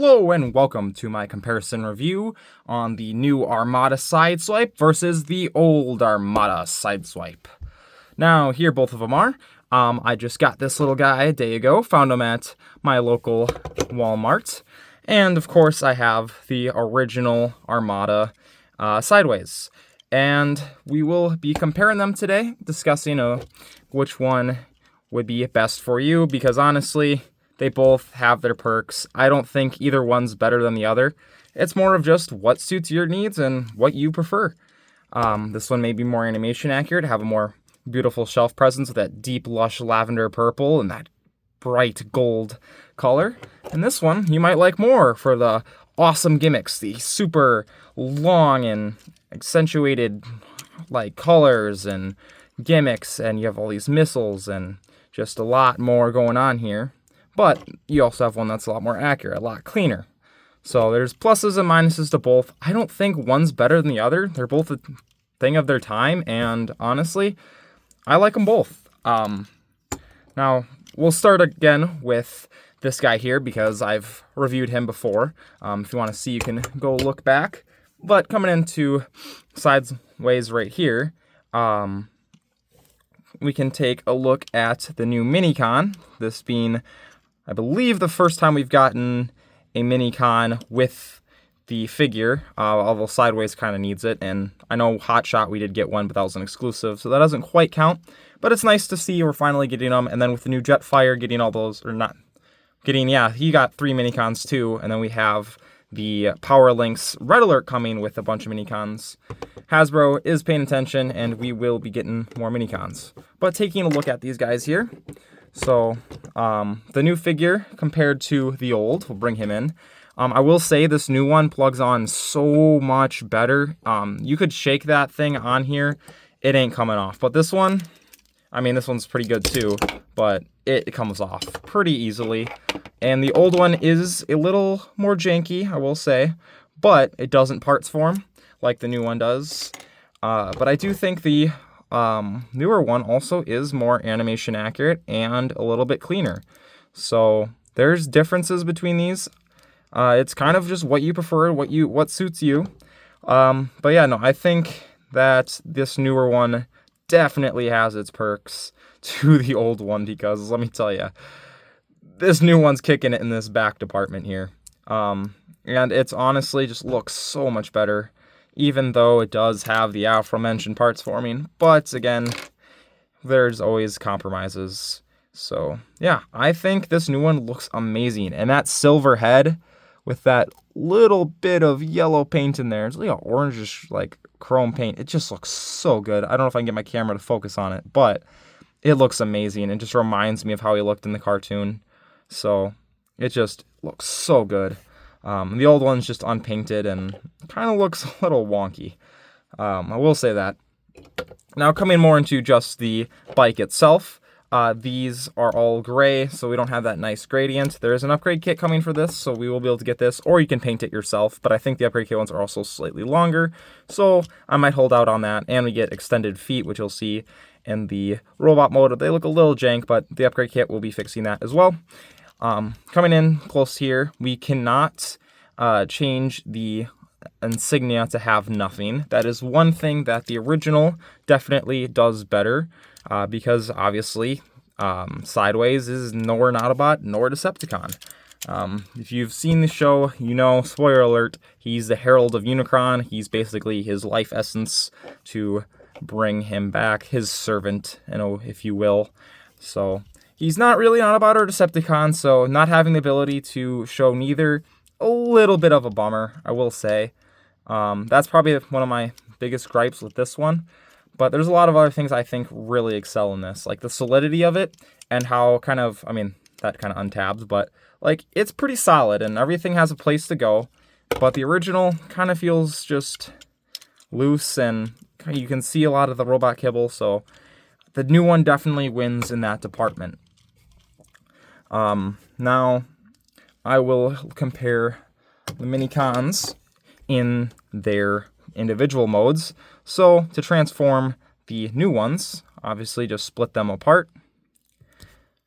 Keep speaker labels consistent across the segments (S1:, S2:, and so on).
S1: Hello and welcome to my comparison review on the new Armada sideswipe versus the old Armada sideswipe. Now, here both of them are. I just got this little guy a day ago, found him at my local Walmart. And of course, I have the original Armada sideways. And we will be comparing them today, discussing which one would be best for you, because honestly, they both have their perks. I don't think either one's better than the other. It's more of just what suits your needs and what you prefer. This one may be more animation accurate, have a more beautiful shelf presence with that deep, lush lavender purple and that bright gold color. And this one you might like more for the awesome gimmicks, the super long and accentuated like colors and gimmicks, and you have all these missiles and just a lot more going on here. But you also have one that's a lot more accurate, a lot cleaner. So there's pluses and minuses to both. I don't think one's better than the other. They're both a thing of their time, and honestly, I like them both. Now, we'll start again with this guy here because I've reviewed him before. If you want to see, you can go look back. But coming into sideways right here, we can take a look at the new Minicon, this being, I believe, the first time we've gotten a Minicon with the figure, although Sideways kind of needs it, and I know Hot Shot we did get one, but that was an exclusive, so that doesn't quite count, but it's nice to see we're finally getting them, and then with the new Jetfire getting all those, or not, getting, yeah, he got 3 Minicons too, and then we have the Power Links Red Alert coming with a bunch of Minicons. Hasbro is paying attention, and we will be getting more Minicons. But taking a look at these guys here, so, the new figure compared to the old, we'll bring him in. I will say this new one plugs on so much better. You could shake that thing on here, it ain't coming off. But this one, I mean, this one's pretty good too, but it comes off pretty easily. And the old one is a little more janky, I will say, but it doesn't parts form like the new one does. But I do think the newer one also is more animation accurate and a little bit cleaner. So there's differences between these. It's kind of just what you prefer, what suits you. But yeah, no, I think that this newer one definitely has its perks to the old one, because let me tell you, this new one's kicking it in this back department here. And it's honestly just looks so much better, even though it does have the aforementioned parts forming. But again, there's always compromises. So yeah, I think this new one looks amazing. And that silver head with that little bit of yellow paint in there, it's like an orangish like chrome paint. It just looks so good. I don't know if I can get my camera to focus on it, but it looks amazing. It just reminds me of how he looked in the cartoon. So it just looks so good. The old one's just unpainted and kind of looks a little wonky. I will say that. Now coming more into just the bike itself, these are all gray, so we don't have that nice gradient. There is an upgrade kit coming for this, so we will be able to get this, or you can paint it yourself, but I think the upgrade kit ones are also slightly longer, so I might hold out on that. And we get extended feet, which you'll see in the robot mode. They look a little jank, but the upgrade kit will be fixing that as well. Coming in close here, we cannot change the insignia to have nothing. That is one thing that the original definitely does better, because obviously Sideways is nor an Autobot nor Decepticon. If you've seen the show, you know, spoiler alert, he's the Herald of Unicron. He's basically his life essence to bring him back, his servant, if you will. So he's not really an Autobot or Decepticon, so not having the ability to show neither, a little bit of a bummer, I will say. That's probably one of my biggest gripes with this one. But there's a lot of other things I think really excel in this, like the solidity of it and how kind of, I mean, that kind of untabs, but like it's pretty solid and everything has a place to go. But the original kind of feels just loose and you can see a lot of the robot kibble, so the new one definitely wins in that department. Now, I will compare the Minicons in their individual modes. So to transform the new ones, obviously just split them apart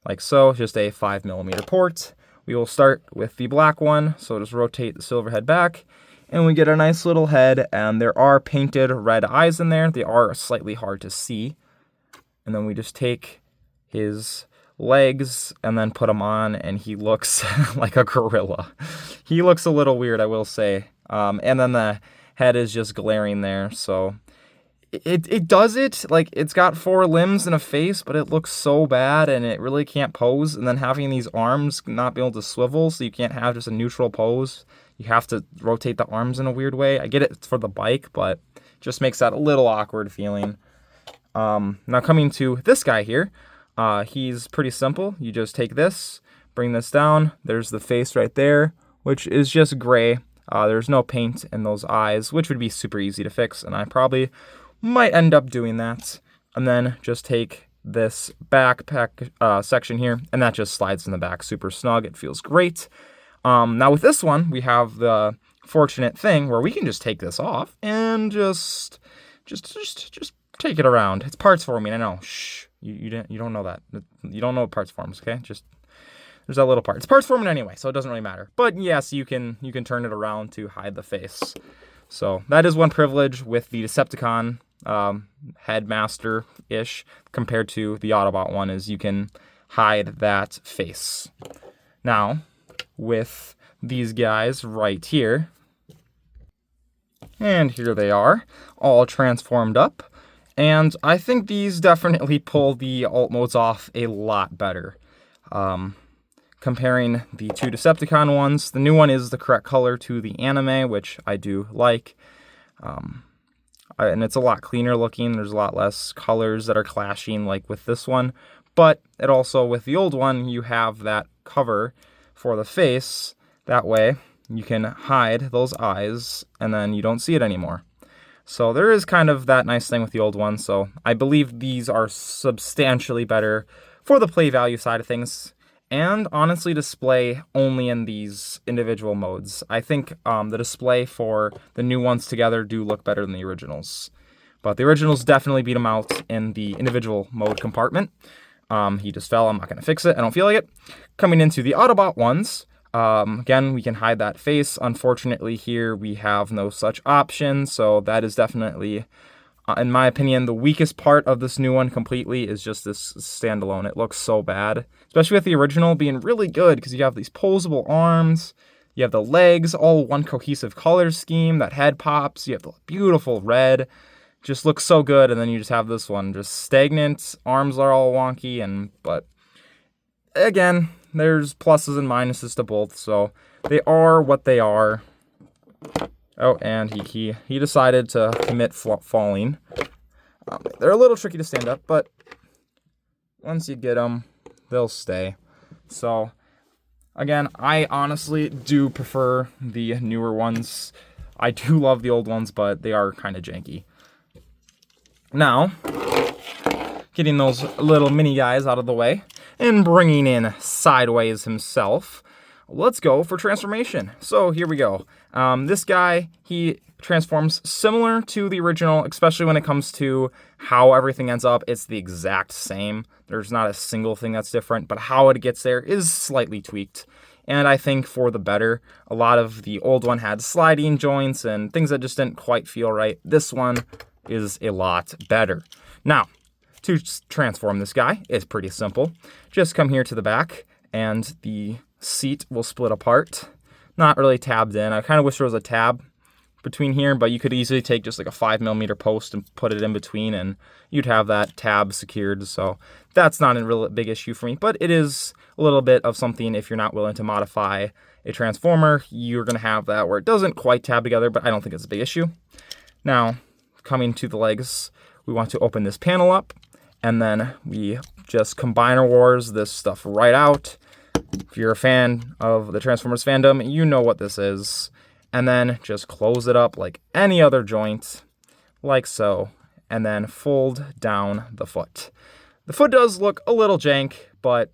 S1: like so, just a 5mm port. we will start with the black one. So just rotate the silver head back, and we get a nice little head, and there are painted red eyes in there. They are slightly hard to see. And then we just take his legs and then put him on, and he looks like a gorilla. He looks a little weird, I will say. And then the head is just glaring there, so it does it. Like, it's got 4 limbs and a face, but it looks so bad, and it really can't pose. And then having these arms not be able to swivel, so you can't have just a neutral pose. You have to rotate the arms in a weird way. I get it for the bike, but it just makes that a little awkward feeling. Now coming to this guy here, he's pretty simple. You just take this, bring this down. There's the face right there, which is just gray. There's no paint in those eyes, which would be super easy to fix, and I probably might end up doing that. And then just take this backpack section here, and that just slides in the back super snug. It feels great. Now with this one, we have the fortunate thing where we can just take this off and just take it around. It's parts forming, I know. Shh, you don't know that. You don't know parts forms, okay? Just there's that little part. It's parts forming anyway, so it doesn't really matter. But yes, you can turn it around to hide the face. So that is one privilege with the Decepticon headmaster-ish compared to the Autobot one, is you can hide that face. Now, with these guys right here, and here they are, all transformed up. And I think these definitely pull the alt modes off a lot better. Comparing the 2 Decepticon ones, the new one is the correct color to the anime, which I do like. And it's a lot cleaner looking. There's a lot less colors that are clashing like with this one. But it also, with the old one, you have that cover for the face. That way you can hide those eyes and then you don't see it anymore. So there is kind of that nice thing with the old one. So I believe these are substantially better for the play value side of things, and honestly display only in these individual modes. I think the display for the new ones together do look better than the originals. But the originals definitely beat them out in the individual mode compartment. He just fell. I'm not going to fix it. I don't feel like it. Coming into the Autobot ones, again, we can hide that face. Unfortunately, here we have no such option, so that is definitely, in my opinion, the weakest part of this new one completely is just this standalone. It looks so bad, especially with the original being really good because you have these posable arms, you have the legs, all one cohesive color scheme, that head pops, you have the beautiful red, just looks so good, and then you just have this one, just stagnant, arms are all wonky, but again, there's pluses and minuses to both, so they are what they are. Oh, and he decided to commit falling. They're a little tricky to stand up, but once you get them, they'll stay. So, again, I honestly do prefer the newer ones. I do love the old ones, but they are kind of janky. Now, getting those little mini guys out of the way, and bringing in Sideways himself, let's go for transformation. So here we go. This guy, he transforms similar to the original, especially when it comes to how everything ends up. It's the exact same. There's not a single thing that's different, but how it gets there is slightly tweaked. And I think for the better. A lot of the old one had sliding joints and things that just didn't quite feel right. This one is a lot better. Now, to transform this guy is pretty simple. Just come here to the back and the seat will split apart. Not really tabbed in. I kind of wish there was a tab between here, but you could easily take just like a 5mm post and put it in between and you'd have that tab secured. So that's not a real big issue for me, but it is a little bit of something. If you're not willing to modify a transformer, you're going to have that where it doesn't quite tab together, but I don't think it's a big issue. Now, coming to the legs, we want to open this panel up, and then we just Combiner Wars this stuff right out. If you're a fan of the Transformers fandom, you know what this is. And then just close it up like any other joint, like so, and then fold down the foot. The foot does look a little jank, but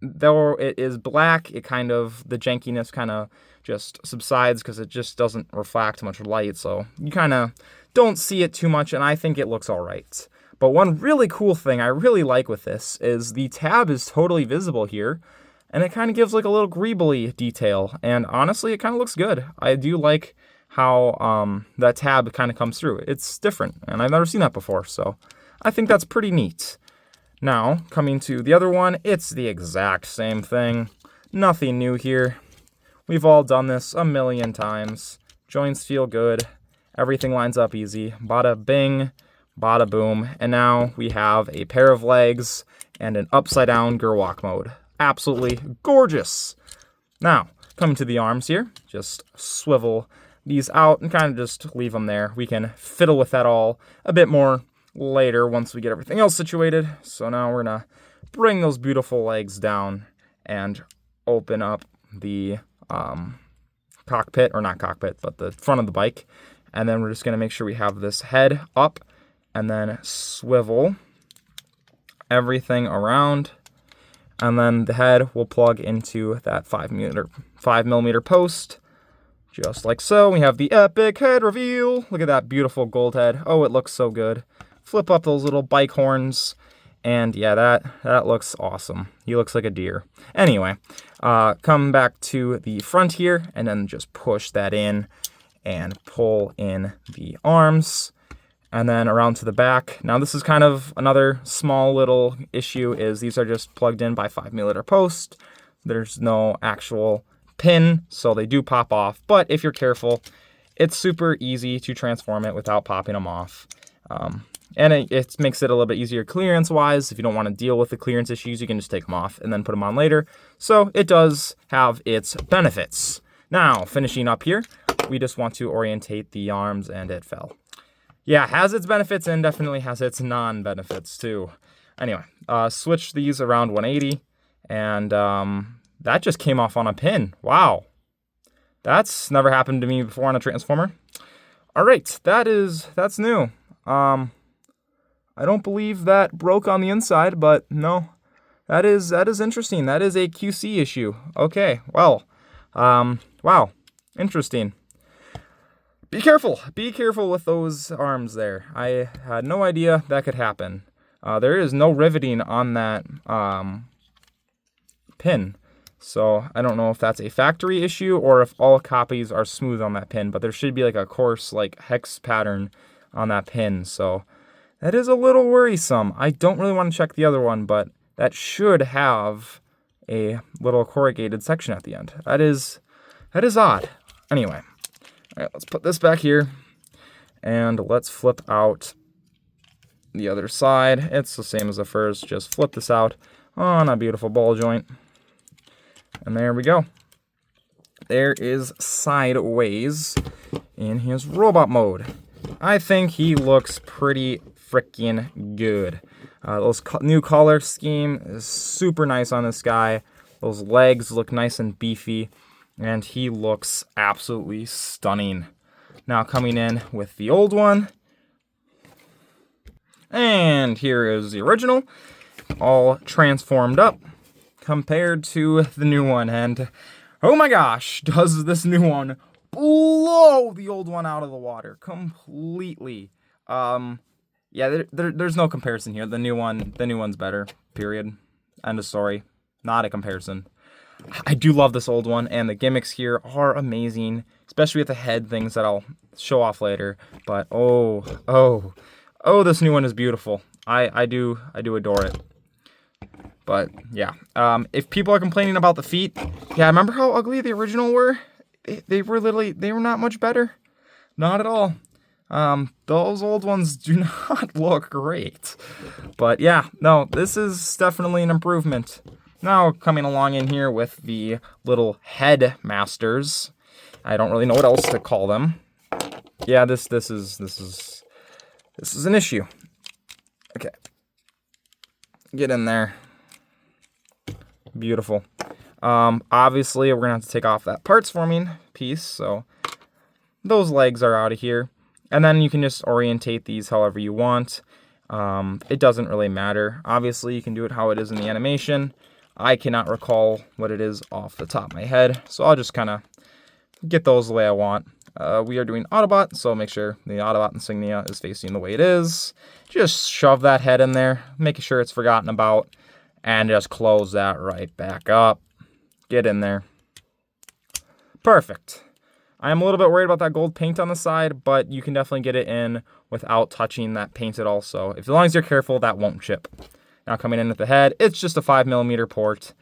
S1: though it is black, the jankiness kind of just subsides because it just doesn't reflect much light, so you kind of don't see it too much, and I think it looks all right. But one really cool thing I really like with this is the tab is totally visible here, and it kind of gives like a little greebly detail, and honestly, it kind of looks good. I do like how that tab kind of comes through. It's different, and I've never seen that before, so I think that's pretty neat. Now, coming to the other one, it's the exact same thing. Nothing new here. We've all done this a million times. Joints feel good. Everything lines up easy. Bada bing, bada boom. And now we have a pair of legs and an upside down Gerwalk mode. Absolutely gorgeous. Now, coming to the arms here, just swivel these out and kind of just leave them there. We can fiddle with that all a bit more later once we get everything else situated. So now we're gonna bring those beautiful legs down and open up the cockpit, or not cockpit, but the front of the bike. And then we're just gonna make sure we have this head up and then swivel everything around. And then the head will plug into that 5mm post, just like so. We have the epic head reveal. Look at that beautiful gold head. Oh, it looks so good. Flip up those little bike horns, and yeah, that looks awesome. He looks like a deer. Anyway, come back to the front here, and then just push that in and pull in the arms, and then around to the back. Now this is kind of another small little issue, is these are just plugged in by 5mm post. There's no actual pin, so they do pop off, but if you're careful, it's super easy to transform it without popping them off. And it makes it a little bit easier clearance-wise. If you don't want to deal with the clearance issues, you can just take them off and then put them on later. So it does have its benefits. Now, finishing up here, we just want to orientate the arms, and it fell. Yeah, has its benefits and definitely has its non-benefits too. Anyway, switch these around 180, and that just came off on a pin. Wow. That's never happened to me before on a Transformer. All right, that's new. I don't believe that broke on the inside, but no, that is interesting. That is a QC issue. Okay, well, wow, interesting. Be careful with those arms there. I had no idea that could happen. There is no riveting on that pin, so I don't know if that's a factory issue or if all copies are smooth on that pin, but there should be like a coarse like hex pattern on that pin, so that is a little worrisome. I don't really want to check the other one, but that should have a little corrugated section at the end. That is odd. Anyway, all right, let's put this back here, and let's flip out the other side. It's the same as the first, just flip this out on a beautiful ball joint. And there we go. There is Sideways in his robot mode. I think he looks pretty freaking good. Those new color scheme is super nice on this guy. Those legs look nice and beefy, and he looks absolutely stunning. Now coming in with the old one, and here is the original, all transformed up compared to the new one, and oh my gosh, does this new one blow the old one out of the water completely. Yeah, there's no comparison here. The new one's better, period. End of story. Not a comparison. I do love this old one, and the gimmicks here are amazing, especially with the head things that I'll show off later. But oh, this new one is beautiful. I do adore it. But yeah, if people are complaining about the feet, yeah, remember how ugly the original were? They were not much better. Not at all. Those old ones do not look great. But yeah, no, this is definitely an improvement. Now coming along in here with the little head masters. I don't really know what else to call them. Yeah, this is an issue. Okay. Get in there. Beautiful. Obviously, we're gonna have to take off that parts forming piece, so those legs are out of here. And then you can just orientate these however you want. It doesn't really matter. Obviously, you can do it how it is in the animation. I cannot recall what it is off the top of my head, so I'll just kind of get those the way I want. We are doing Autobot, so make sure the Autobot insignia is facing the way it is. Just shove that head in there, making sure it's forgotten about, and just close that right back up. Get in there. Perfect. I am a little bit worried about that gold paint on the side, but you can definitely get it in without touching that paint at all. So as long as you're careful, that won't chip. Now coming in at the head, it's just a 5mm port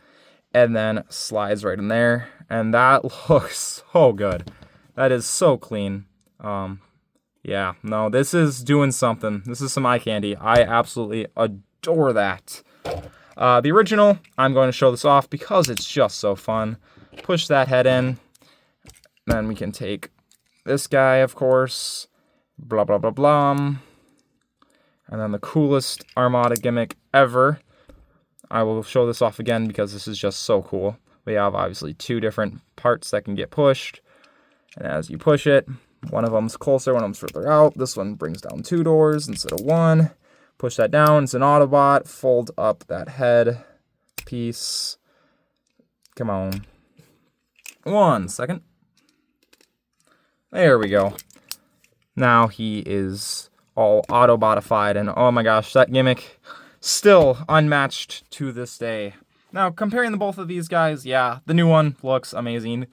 S1: and then slides right in there. And that looks so good. That is so clean. Yeah, no, this is doing something. This is some eye candy. I absolutely adore that. The original, I'm going to show this off because it's just so fun. Push that head in. Then we can take this guy, of course. Blah, blah, blah, blah. And then the coolest Armada gimmick ever. I will show this off again because this is just so cool. We have obviously 2 different parts that can get pushed. And as you push it, one of them's closer, one of them's further out. This one brings down 2 doors instead of 1. Push that down. It's an Autobot. Fold up that head piece. Come on. 1 second. There we go. Now he is all Autobotified, and oh my gosh, that gimmick still unmatched to this day. Now, comparing the both of these guys, yeah, the new one looks amazing.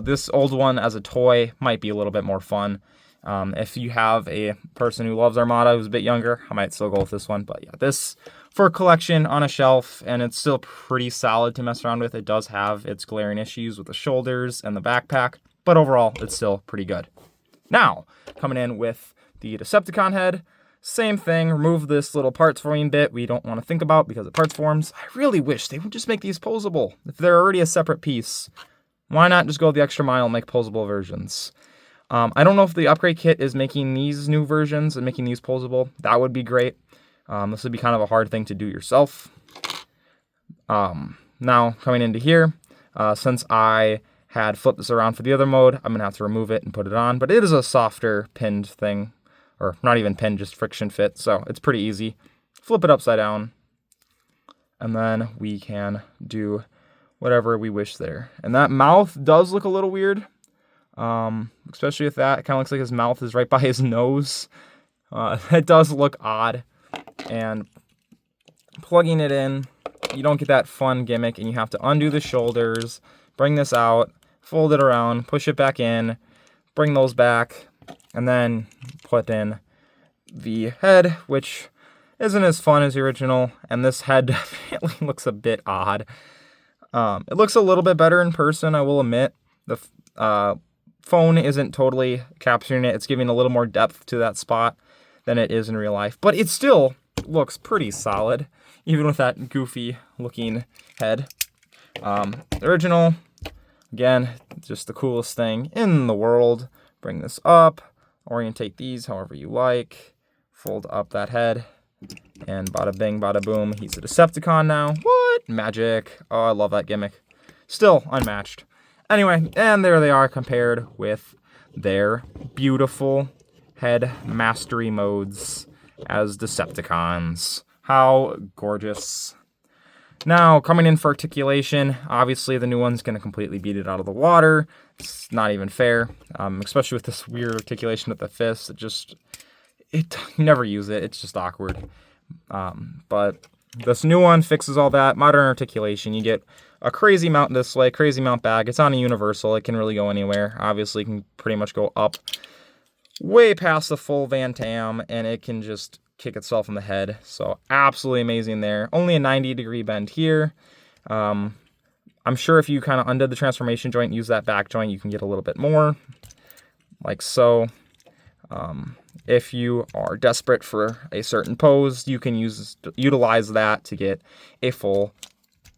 S1: This old one as a toy might be a little bit more fun. If you have a person who loves Armada who's a bit younger, I might still go with this one. But yeah, this for a collection on a shelf, and it's still pretty solid to mess around with. It does have its glaring issues with the shoulders and the backpack, but overall, it's still pretty good. Now, coming in with the Decepticon head, same thing. Remove this little parts forming bit we don't want to think about because it parts forms. I really wish they would just make these posable. If they're already a separate piece, why not just go the extra mile and make posable versions? I don't know if the upgrade kit is making these new versions and making these posable. That would be great. This would be kind of a hard thing to do yourself. Now, coming into here, since I had flipped this around for the other mode, I'm going to have to remove it and put it on. But it is a softer pinned thing. Or not even pinned, just friction fit. So it's pretty easy. Flip it upside down. And then we can do whatever we wish there. And that mouth does look a little weird. Especially with that. It kind of looks like his mouth is right by his nose. It does look odd. And plugging it in, you don't get that fun gimmick. And you have to undo the shoulders. Bring this out. Fold it around. Push it back in. Bring those back. And then put in the head, which isn't as fun as the original. And this head definitely looks a bit odd. It looks a little bit better in person, I will admit. The phone isn't totally capturing it. It's giving a little more depth to that spot than it is in real life. But it still looks pretty solid, even with that goofy looking head. The original, again, just the coolest thing in the world. Bring this up. Orientate these however you like. Fold up that head. And bada bing, bada boom. He's a Decepticon now. What? Magic. Oh, I love that gimmick. Still unmatched. Anyway, and there they are compared with their beautiful head mastery modes as Decepticons. How gorgeous. Now, coming in for Articulation, obviously the new one's going to completely beat it out of the water. It's not even fair, especially with this weird articulation with the fist. You never use it. It's just awkward. But this new one fixes all that. Modern Articulation, you get a crazy mount display, crazy mount bag. It's on a universal. It can really go anywhere. Obviously, it can pretty much go up way past the full Van Tam, and it can just kick itself in the head. So absolutely amazing there. Only a 90-degree bend here. I'm sure if you kind of undid the transformation joint and use that back joint, you can get a little bit more, like so. If you are desperate for a certain pose, you can utilize that to get a full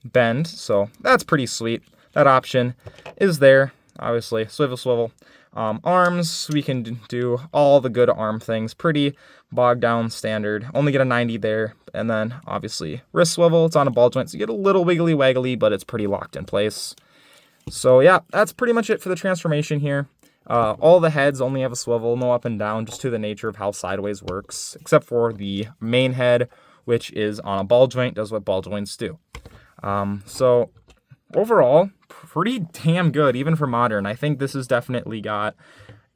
S1: bend. So that's pretty sweet. That option is there, obviously. Swivel, swivel. Arms, we can do all the good arm things. Pretty bogged down standard. Only get a 90 there. And then, obviously, wrist swivel. It's on a ball joint, so you get a little wiggly waggly, but it's pretty locked in place. So, yeah, that's pretty much it for the transformation here. All the heads only have a swivel, no up and down, just to the nature of how sideways works, except for the main head, which is on a ball joint, does what ball joints do. So, overall, pretty damn good, even for modern. I think this has definitely got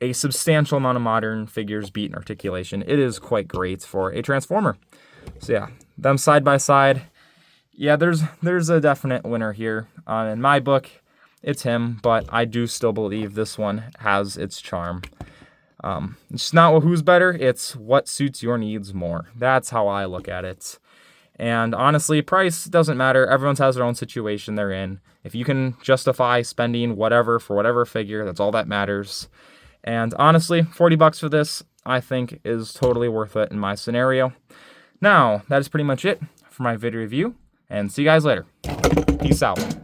S1: a substantial amount of modern figures beat in Articulation. It is quite great for a Transformer. So yeah, them side by side, yeah, there's a definite winner here. In my book, it's him, but I do still believe this one has its charm. It's not who's better, it's what suits your needs more. That's how I look at it. And honestly, price doesn't matter. Everyone has their own situation they're in. If you can justify spending whatever for whatever figure, that's all that matters. And honestly, $40 for this, I think, is totally worth it in my scenario. Now, that is pretty much it for my video review, and see you guys later. Peace out.